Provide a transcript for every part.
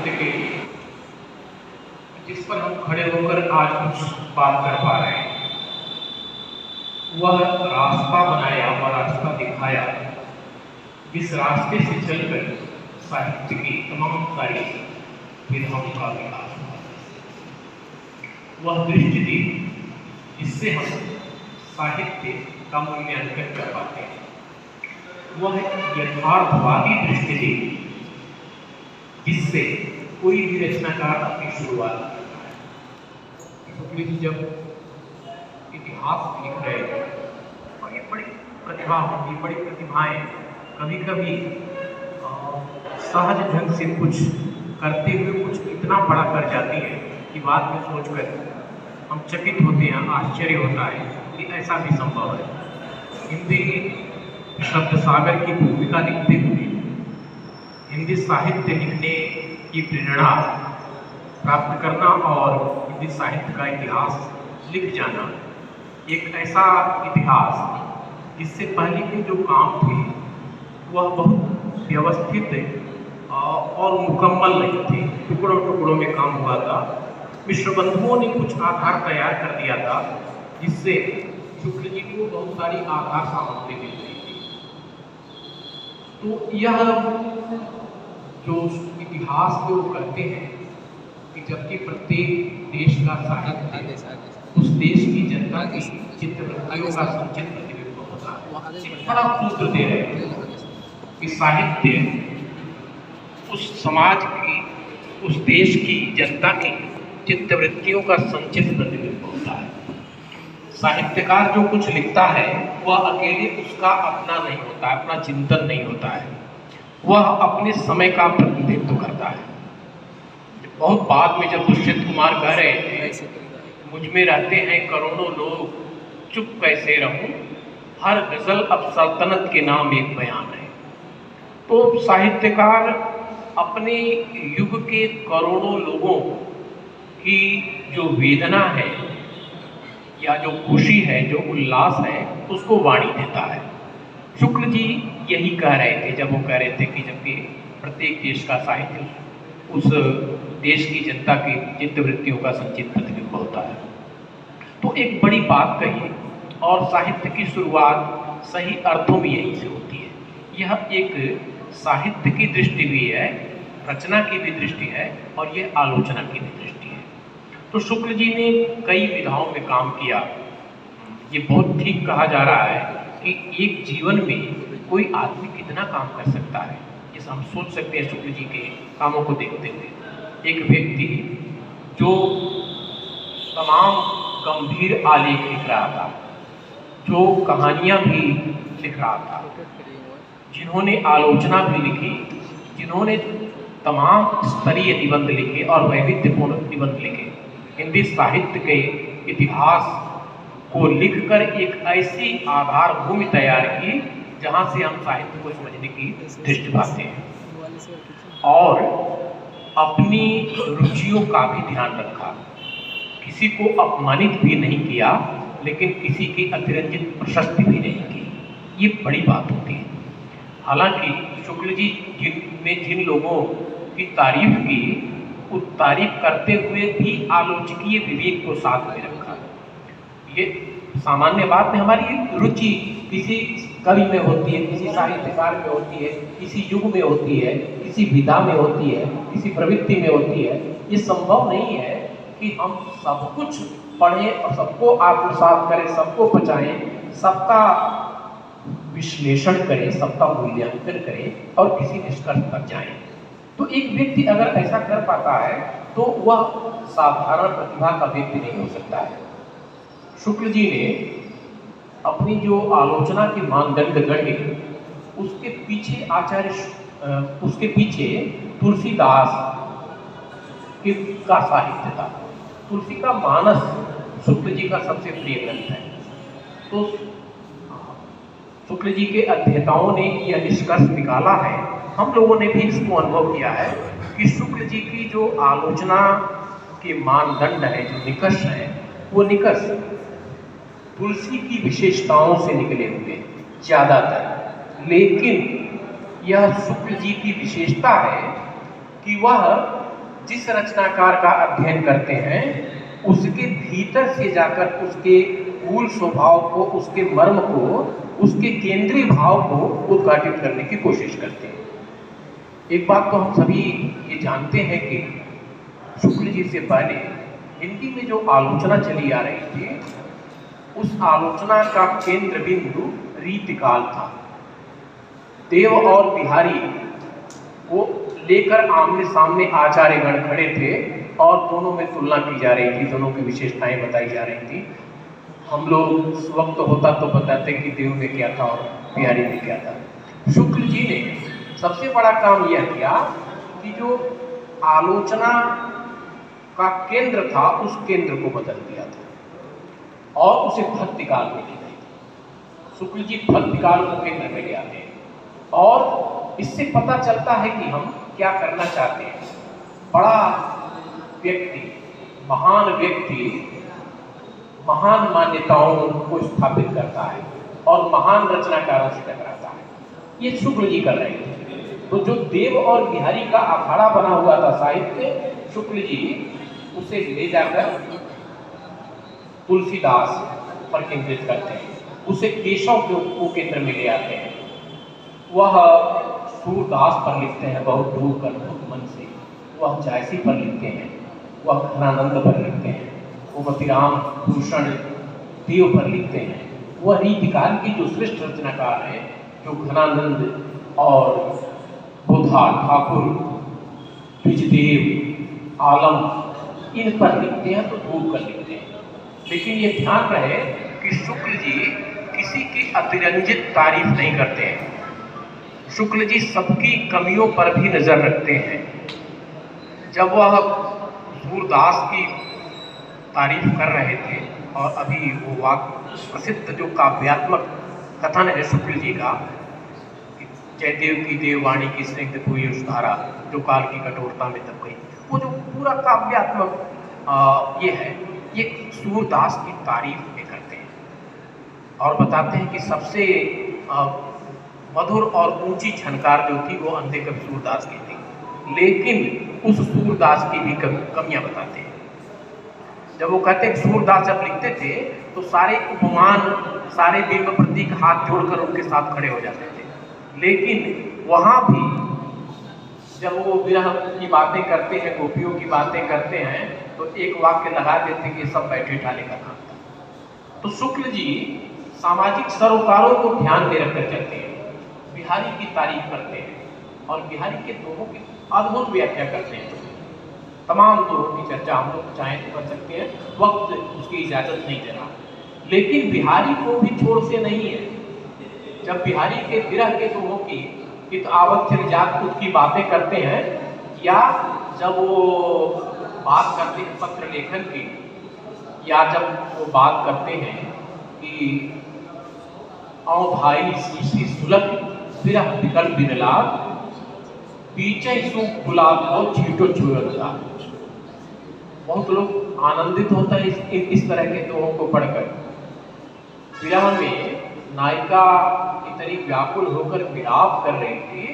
साहित्य के जिस पर हम खड़े होकर आज कुछ बात कर पा रहे हैं, वह रास्ता बनाया, वह रास्ता दिखाया जिस रास्ते से चलकर साहित्य की तमाम सारी विधाओं का विकास हुआ। वह दृष्टि दी जिससे हम साहित्य का मूल्यांकन कर पाते हैं। वह यथार्थवादी दृष्टि दी जिससे कोई भी रचनाकार अपनी शुरुआत करता है। शुक्ल जी जब इतिहास लिख रहे थे और ये बड़ी प्रतिभा होती, बड़ी प्रतिभाएं कभी कभी सहज ढंग से कुछ करते हुए कुछ इतना बड़ा कर जाती है कि बाद में सोचकर हम चकित होते हैं, आश्चर्य होता है कि ऐसा भी संभव है। हिंदी शब्द सागर की भूमिका लिखते हुए हिंदी साहित्य लिखने की प्रेरणा प्राप्त करना और हिंदी साहित्य का इतिहास लिख जाना, एक ऐसा इतिहास जिससे पहले के जो काम थे वह बहुत व्यवस्थित और मुकम्मल नहीं थे, टुकड़ों टुकड़ों में काम हुआ था। मिश्र बंधुओं ने कुछ आधार तैयार कर दिया था जिससे शुक्ल जी को बहुत सारी आधार सामग्री मिल रही थी। तो यह जो इतिहास को कहते हैं कि जबकि प्रत्येक देश का साहित्य उस देश की जनता की चित्रवृत्तियों का संचित प्रतिबिंब होता है। बड़ा सूत्र दे रहे हैं कि साहित्य उस समाज की, उस देश की जनता की चित्तवृत्तियों का संचित प्रतिबिंब होता है। साहित्यकार जो कुछ लिखता है वह अकेले उसका अपना नहीं होता है, अपना चिंतन नहीं होता है, वह अपने समय का प्रतिनिधित्व करता है। बहुत बाद में जब दुष्यंत कुमार कह रहे थे, मुझ में रहते हैं करोड़ों लोग, चुप कैसे रहूं, हर गजल अब सल्तनत के नाम एक बयान है। तो साहित्यकार अपने युग के करोड़ों लोगों की जो वेदना है या जो खुशी है, जो उल्लास है, उसको वाणी देता है। शुक्ल जी यही कह रहे थे जब वो कह रहे थे कि जबकि प्रत्येक देश का साहित्य उस देश की जनता की चित्तवृत्तियों का संचित प्रतिबिंब होता है। तो एक बड़ी बात कही, और साहित्य की शुरुआत सही अर्थों में यहीं से होती है। यह एक साहित्य की दृष्टि भी है, रचना की भी दृष्टि है, और यह आलोचना की भी दृष्टि है। तो शुक्ल जी ने कई विधाओं में काम किया। ये बहुत ठीक कहा जा रहा है कि एक जीवन में कोई आदमी कितना काम कर सकता है, ये हम सोच सकते हैं शुक्ल जी के कामों को देखते हुए। एक व्यक्ति जो तमाम गंभीर आलेख लिख रहा था, जो कहानियां भी लिख रहा था, जिन्होंने आलोचना भी लिखी, जिन्होंने तमाम स्तरीय निबंध लिखे और वैविध्यपूर्ण निबंध लिखे, हिंदी साहित्य के इतिहास को लिखकर एक ऐसी आधार भूमि तैयार की जहां से हम साहित्य को समझने की दृष्टि पाते हैं। और अपनी रुचियों का भी ध्यान रखा, किसी को अपमानित भी नहीं किया, लेकिन किसी की अतिरंजित प्रशस्ति भी नहीं की। ये बड़ी बात होती है। हालांकि शुक्ल जी ने जिन लोगों की तारीफ की, उस तारीफ करते हुए भी आलोचकीय विवेक को साथ में रखा। ये सामान्य बात में हमारी रुचि किसी कवि में होती है, किसी साहित्यकार में होती है, किसी युग में होती है, किसी विधा में होती है, किसी प्रवृत्ति में होती है। ये संभव नहीं है कि हम सब कुछ पढ़ें और सबको आत्मसात करें, सबको पचाएं, सबका विश्लेषण करें, सबका मूल्यांकन करें और किसी निष्कर्ष पर जाएं। तो एक व्यक्ति अगर ऐसा कर पाता है तो वह साधारण प्रतिभा का व्यक्ति नहीं हो सकता है। शुक्ल जी ने अपनी जो आलोचना के मानदंड गढ़े, उसके पीछे उसके पीछे तुलसीदास का साहित्य था। तुलसी का मानस शुक्ल जी का सबसे प्रिय ग्रंथ है। तो शुक्ल जी के अध्येताओं ने यह निष्कर्ष निकाला है, हम लोगों ने भी इसको अनुभव किया है कि शुक्ल जी की जो आलोचना के मानदंड है, जो निकष है, वो निकष तुलसी की विशेषताओं से निकले हुए ज्यादातर। लेकिन यह शुक्ल जी की विशेषता है कि वह जिस रचनाकार का अध्ययन करते हैं उसके भीतर से जाकर उसके मूल स्वभाव को, उसके मर्म को, उसके केंद्रीय भाव को उद्घाटित करने की कोशिश करते हैं। एक बात तो हम सभी ये जानते हैं कि शुक्ल जी से पहले हिंदी में जो आलोचना चली आ रही थी, उस आलोचना का केंद्र बिंदु रीतिकाल था। देव और बिहारी को लेकर आमने सामने आचार्यगण खड़े थे और दोनों में तुलना की जा रही थी, दोनों की विशेषताएं बताई जा रही थी। हम लोग उस वक्त होता तो बताते कि देव में क्या था और बिहारी में क्या था। शुक्ल जी ने सबसे बड़ा काम यह किया कि जो आलोचना का केंद्र था उस केंद्र को बदल दिया था और उसे भक्तिकाल में ले गए। शुक्ल जी भक्तिकाल को केंद्र में ले आते हैं और इससे पता चलता है कि हम क्या करना चाहते हैं। बड़ा व्यक्ति, महान व्यक्ति महान मान्यताओं को स्थापित करता है और महान रचनाकारों से टकराता है। ये शुक्ल जी कर रहे थे। तो जो देव और बिहारी का अखाड़ा बना हुआ था साहित्य, शुक्ल जी उसे ले जाकर तुलसीदास पर केंद्रित करते हैं, उसे केशव को केंद्र में ले आते हैं। वह सूरदास पर लिखते हैं बहुत डूब कर मन से, वह जायसी पर लिखते हैं, वह घनानंद पर लिखते हैं, वो मोतीराम भूषण देव पर लिखते हैं। वह रीतिकाल की जो श्रेष्ठ रचनाकार हैं, जो घनानंद और बोधा ठाकुर, द्विजदेव, आलम, इन पर लिखते हैं तो डूब कर लिखते हैं। लेकिन ये ध्यान रहे कि शुक्ल जी किसी की अतिरंजित तारीफ नहीं करते हैं। शुक्ल जी सबकी कमियों पर भी नजर रखते हैं। जब वह सूरदास की तारीफ कर रहे थे और अभी वो वाक्य प्रसिद्ध जो काव्यात्मक कथन है शुक्ल जी का, जयदेव की देववाणी की स्निग्ध हुई उस धारा जो काल की कठोरता में दब गई, वो जो पूरा काव्यात्मक ये है, ये सूरदास की तारीफ में करते हैं और बताते हैं कि सबसे मधुर और ऊंची झनकार जो थी वो अंधे कवि सूरदास की थी। लेकिन उस सूरदास की भी कमियां बताते हैं। जब वो कहते हैं सूरदास जब लिखते थे तो सारे उपमान, सारे बिंब प्रतीक हाथ जोड़कर उनके साथ खड़े हो जाते थे। लेकिन वहां भी जब वो विरह की बातें करते हैं, गोपियों की बातें करते हैं, तो एक वाक्य लगा देते हैं कि सब बैठे ठाले का काम था। तो शुक्ल जी सामाजिक सरोकारों को ध्यान में रखकर चलते हैं, बिहारी की तारीफ करते हैं और बिहारी के दोहों की अद्भुत व्याख्या करते हैं। तमाम दोहों की चर्चा हम लोग चाहें तो कर सकते हैं, वक्त उसकी इजाजत नहीं दे रहा। लेकिन बिहारी को भी छोड़ से नहीं है। जब बिहारी के विरह के दोहों की इत आवत जात की बातें करते हैं, या जब वो बात करते हैं पत्र लेखन की, या जब वो बात करते हैं कि औ भाई शीशी सुलभ विरह विकल बिरलाद पीछे सूख गुलाब को छीटो छुएगा। बहुत लोग आनंदित होता है इस तरह के दोहों को पढ़कर। विरह में नायिका इतनी व्याकुल होकर विलाप कर रही थी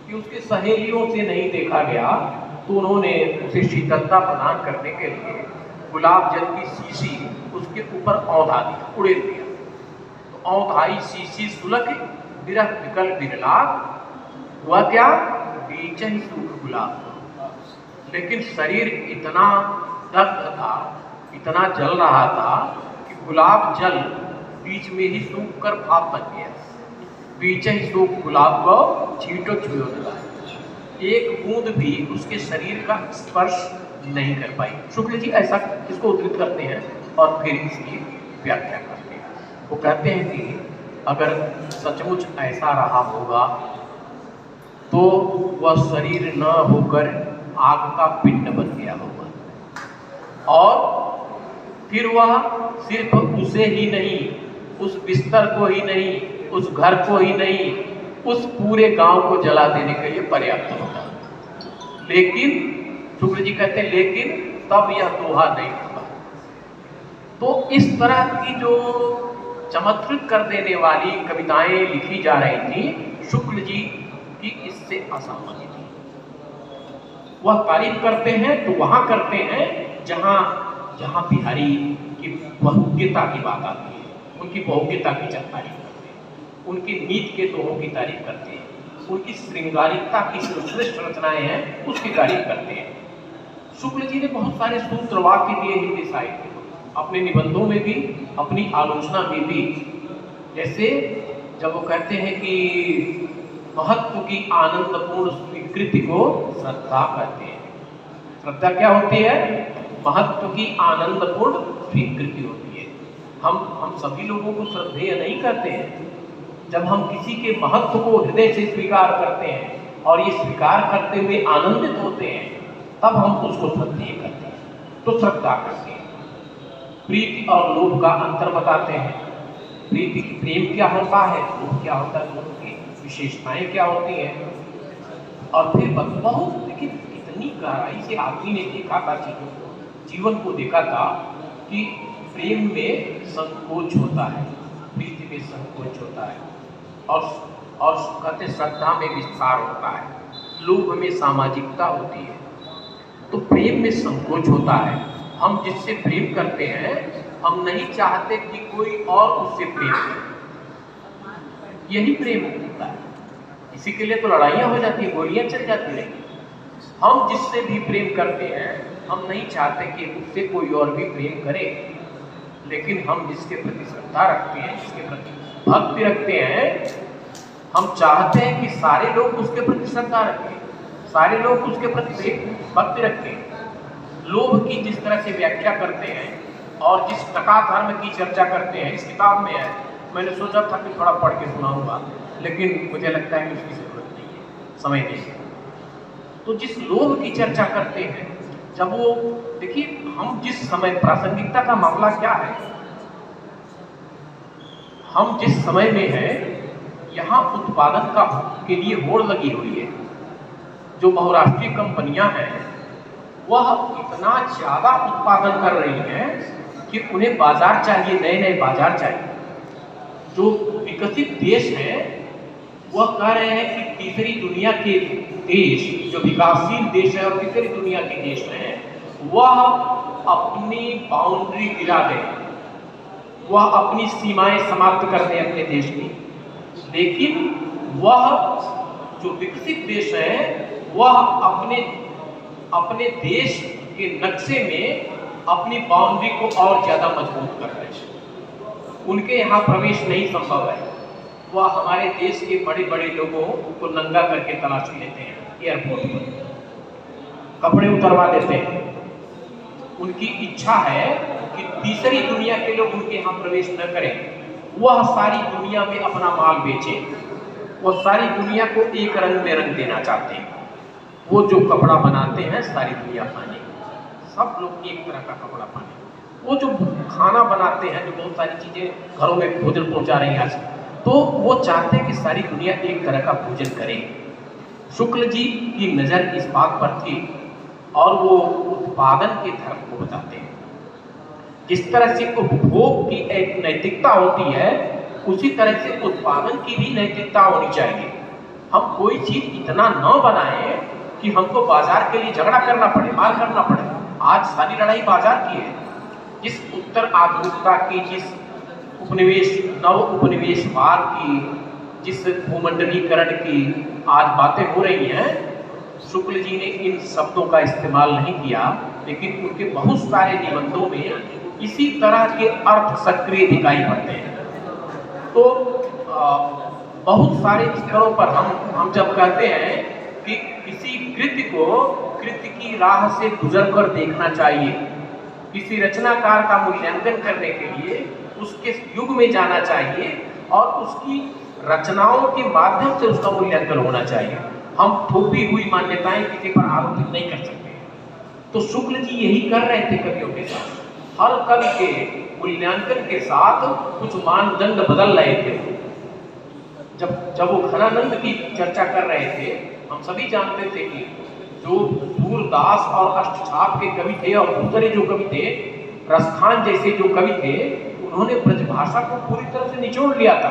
कि उसके सहेलियों से नहीं देखा गया, तो उन्होंने उसे शीतलता प्रदान करने के लिए गुलाब जल की शीशी उसके ऊपर औंधा दिया, उड़ेल दिया। तो औंधाई शीशी सुलग विरह विकल बिरलाद, हुआ क्या? बीच ही सूख गुलाब। लेकिन शरीर इतना दग्ध था, इतना जल रहा था कि गुलाब जल बीच में ही सूख कर भाप बन गया। बीच ही सूख गुलाब को छींटो छुओ लगा, एक बूंद भी उसके शरीर का स्पर्श नहीं कर पाई। शुक्ल जी ऐसा इसको उद्धृत करते हैं और फिर इसकी व्याख्या करते हैं। वो कहते हैं कि अगर सचमुच ऐसा रहा होगा तो वह शरीर न होकर आग का पिंड बन गया होगा, और फिर वह सिर्फ उसे ही नहीं, उस बिस्तर को ही नहीं, उस घर को ही नहीं, उस पूरे गांव को जला देने के लिए पर्याप्त होगा। लेकिन शुक्ल जी कहते हैं लेकिन तब यह दोहा नहीं होगा। तो इस तरह की जो चमत्कृत कर देने वाली कविताएं लिखी जा रही थी, शुक्ल जी की इससे असहमति थी। वह तारीफ करते हैं तो वहां करते हैं जहां जहां बिहारी की बहुज्ञता की बात आती है, उनकी बहुज्ञता की तारीफ करते हैं, उनकी नीत के दोहों की तारीफ करते हैं, उनकी श्रृंगारिकता की जो श्रेष्ठ रचनाएं हैं उसकी तारीफ करते हैं। शुक्ल जी ने बहुत सारे सूत्र वाक्य दिए हिंदी साहित्य को, अपने निबंधों में भी, अपनी आलोचना में भी। जैसे जब वो कहते हैं कि महत्व की आनंदपूर्ण स्वीकृति को श्रद्धा कहते हैं। श्रद्धा क्या होती है? महत्व की आनंदपूर्ण स्वीकृति होती है। हम सभी लोगों को श्रद्धेय नहीं कहते हैं। जब हम किसी के महत्व को हृदय से स्वीकार करते हैं और ये स्वीकार करते हुए आनंदित होते हैं, तब हम उसको श्रद्धेय करते हैं, तो श्रद्धा करते हैं। प्रीति और लोभ का अंतर बताते हैं। प्रीति प्रेम क्या होता है, लोभ क्या होता है, लोभ की विशेषताएं क्या होती हैं। और फिर बहुत लेकिन इतनी गहराई से आदमी ने देखा था चीजों को, जीवन को देखा था कि प्रेम में संकोच होता है, प्रीति में संकोच होता है, और कहते श्रद्धा में विस्तार होता है, लोभ में सामाजिकता होती है। तो प्रेम में संकोच होता है। हम जिससे प्रेम करते हैं, हम नहीं चाहते कि कोई और उससे प्रेम करे। यही प्रेम होता है। इसी के लिए तो लड़ाइयाँ हो जाती है, गोलियाँ चल जाती रहेंगी। हम जिससे भी प्रेम करते हैं, हम नहीं चाहते कि उससे कोई और भी प्रेम करे, लेकिन हम जिसके प्रति श्रद्धा रखते हैं, जिसके प्रति भक्ति रखते हैं, हम चाहते हैं कि सारे लोग उसके प्रति श्रद्धा रखें, सारे लोग उसके प्रति भक्ति रखें। लोभ की जिस तरह से व्याख्या करते हैं और जिस टका धर्म की चर्चा करते हैं, इस किताब में है। मैंने सोचा था कि थोड़ा पढ़ के सुनाऊंगा, लेकिन मुझे लगता है कि उसकी जरूरत नहीं है, समय नहीं है। तो जिस लोभ की चर्चा करते हैं, जब वो देखिए, हम जिस समय, प्रासंगिकता का मामला क्या है, हम जिस समय में है, यहाँ उत्पादन का के लिए होड़ लगी हुई है। जो बहुराष्ट्रीय कंपनियां हैं, वह इतना ज्यादा उत्पादन कर रही हैं कि उन्हें बाजार चाहिए, नए नए बाजार चाहिए। जो विकसित देश हैं, वह कह रहे हैं कि तीसरी दुनिया के देश, जो विकासशील देश है और तीसरी दुनिया के देश हैं, वह अपनी बाउंड्री गिरा दें, वह अपनी सीमाएं समाप्त कर दें अपने देश की। लेकिन वह जो विकसित देश है, वह अपने देश के नक्शे में अपनी बाउंड्री को और ज्यादा मजबूत कर रहे हैं। उनके यहाँ प्रवेश नहीं संभव है। वह हमारे देश के बड़े बड़े लोगों को नंगा करके तलाशी लेते हैं, एयरपोर्ट पर कपड़े उतरवा देते हैं। उनकी इच्छा है कि तीसरी दुनिया के लोग उनके यहाँ प्रवेश न करें। वह सारी दुनिया में अपना माल बेचे, वह सारी दुनिया को एक रंग में रंग देना चाहते हैं। वो जो कपड़ा बनाते हैं, सारी दुनिया पाने, सब लोग एक तरह का कपड़ा पाने। वो जो खाना बनाते हैं, जो बहुत सारी चीजें घरों में भोजन पहुंचा रही हैं आज, तो वो चाहते हैं कि सारी दुनिया एक तरह का भोजन करे। शुक्ल जी की नजर इस बात पर थी और वो उत्पादन के धर्म को बताते हैं। जिस तरह से उपभोग की एक नैतिकता होती है, उसी तरह से उत्पादन की भी नैतिकता होनी चाहिए। हम कोई चीज इतना न बनाएं कि हमको बाजार के लिए झगड़ा करना पड़े, मार करना पड़े। आज सारी लड़ाई बाजार की है। जिस उत्तर आधुनिकता की, जिस उपनिवेश, नव उपनिवेशवाद की, जिस भूमंडलीकरण की आज बातें हो रही हैं, शुक्ल जी ने इन शब्दों का इस्तेमाल नहीं किया, लेकिन उनके बहुत सारे निबंधों में इसी तरह के अर्थ सक्रिय दिखाई पड़ते हैं। तो बहुत सारे स्तरों पर हम जब कहते हैं कि किसी कृत्य की राह से गुजर कर देखना चाहिए, किसी रचनाकार का मूल्यांकन करने के लिए उसके युग में जाना चाहिए और उसकी रचनाओं के माध्यम से उसका मूल्यांकन होना चाहिए। हम थोपी हुई मान्यताएं किसी पर आरोपित नहीं कर सकते। तो शुक्ल जी यही कर रहे थे कवियों के साथ। हर कवि के मूल्यांकन के साथ कुछ मानदंड बदल रहे थे। जब वो घनानंद की चर्चा कर रहे थे, हम सभी जानते थे कि जो सूरदास और अष्टछाप के कवि थे और दूसरे जो कवि थे, रसखान जैसे जो कवि थे, उन्होंने ब्रजभाषा को पूरी तरह से निचोड़ लिया था।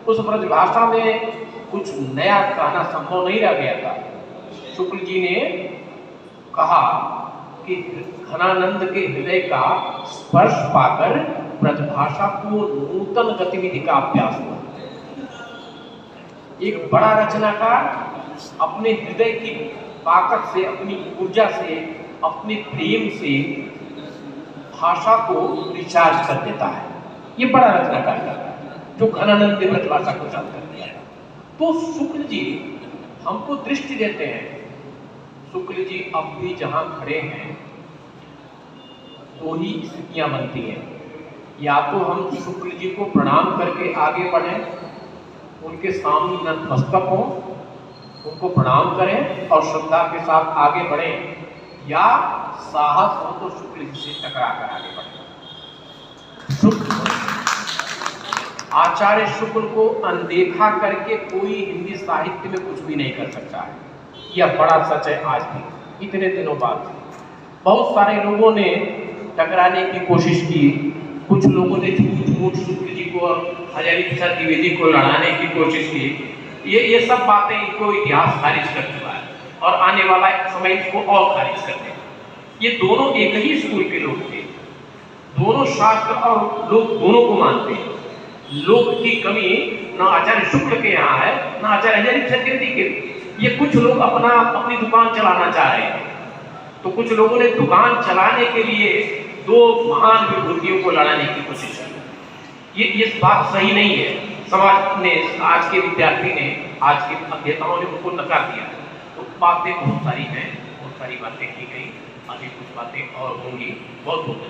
उस ब्रजभाषा में कुछ नया कहना संभव नहीं रह गया था। शुक्ल जी ने कहा कि घनानंद के हृदय का स्पर्श पाकर ब्रजभाषा को नूतन गतिविधि का अभ्यास हुआ। एक बड़ा रचनाकार अपने हृदय की ताकत से, अपनी ऊर्जा से, अपने प्रेम से भाषा को रिचार्ज कर देता है। ये बड़ा रचनाकार करता है जो घनानंद ने ब्रजभाषा को चालू कर दिया। तो शुक्ल जी हमको दृष्टि देते हैं। शुक्ल जी अब भी जहां खड़े हैं तो ही स्थितियां बनती हैं। या तो हम शुक्ल जी को प्रणाम करके आगे बढ़ें, उनके सामने नतमस्तक हो, उनको प्रणाम करें और श्रद्धा के साथ आगे बढ़ें, या साहस हो तो शुक्ल जी से टकरा कर आगे बढ़ें। आचार्य शुक्ल को अनदेखा करके कोई हिंदी साहित्य में कुछ भी नहीं कर सकता है। यह बड़ा सच है। आज भी इतने दिनों बाद बहुत सारे लोगों ने टकराने की कोशिश की। कुछ लोगों ने झूठ शुक्ल जी को और हजारी प्रसाद द्विवेदी को लड़ाने की कोशिश की। ये सब बातें इनको इतिहास खारिज कर चुका है और आने वाला समय इसको और खारिज कर देगा। ये दोनों एक ही स्कूल के लोग थे। दोनों शास्त्र और लोग दोनों को मानते हैं। लोग की कमी ना आचार्य शुक्ल के यहाँ है ना आचार्य हजारी प्रसाद द्विवेदी के। ये कुछ लोग अपनी दुकान चलाना चाह रहे हैं, तो कुछ लोगों ने दुकान चलाने के लिए दो महान विभूतियों को लड़ाने की कोशिश की। ये बात सही नहीं है। समाज ने, आज के विद्यार्थी ने, आज के अध्येताओं ने उनको नकार दिया। तो बातें बहुत सारी हैं, बहुत सारी बातें की गई, अभी कुछ बातें और होंगी। बहुत बहुत